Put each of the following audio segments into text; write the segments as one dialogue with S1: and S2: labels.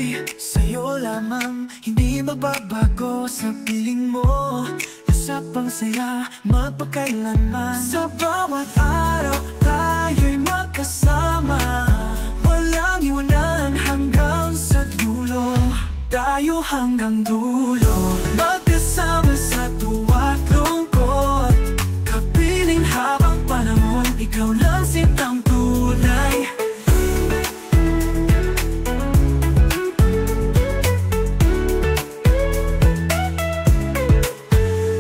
S1: ko'y sa'yo lamang, hindi magbabago sa piling mo. Usapang saya, magpakailanman. Sa bawat araw, tayo'y magkasama. Walang iwanan hanggang sa dulo. Tayo hanggang dulo, magkasama sa tuwa't lungkot. Kapiling habang panahon, ikaw lang sintang tunay.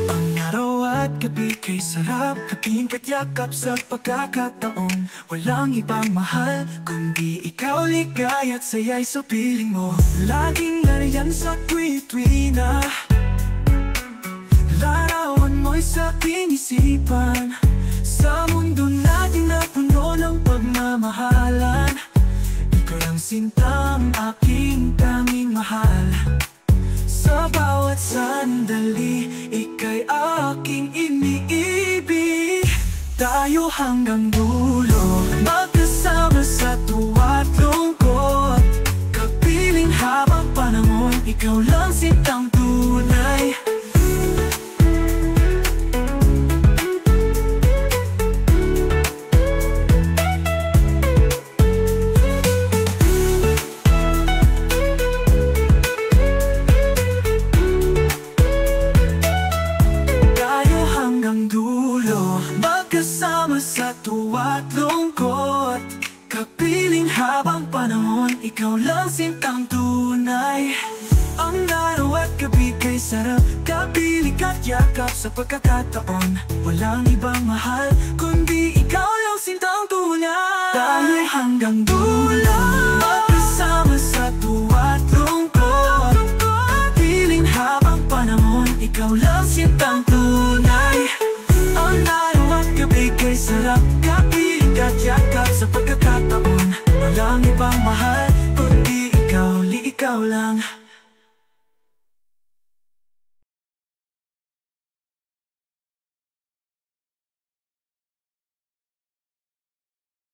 S1: Ang araw at gabi kay sarap, kaping katyakap sa pagkakataon. Walang ibang mahal, kundi ikaw ligay at saya'y sa piling mo. Laging nariyan sa tuwi-tuwi na larawan mo'y sa aking isipan. Sa mundo natin na puno ng pagmamahalan, ikaw lang sintang aking tanging mahal. Sa bawat sandali, ika'y aking iniibig. Tayo hanggang dulo, magkasama sa tuwa't lungkot. Kapiling habang panahon, ikaw lang sintang tunay. Kasama sa tuwa't lungkot. Kapiling habang panahon, ikaw lang sintang tunay. Ang araw at gabi kay sarap, kapiling at yakap sa pagkakataon. Walang ibang mahal, kundi ikaw lang sintang tunay. Tayo hanggang dulo,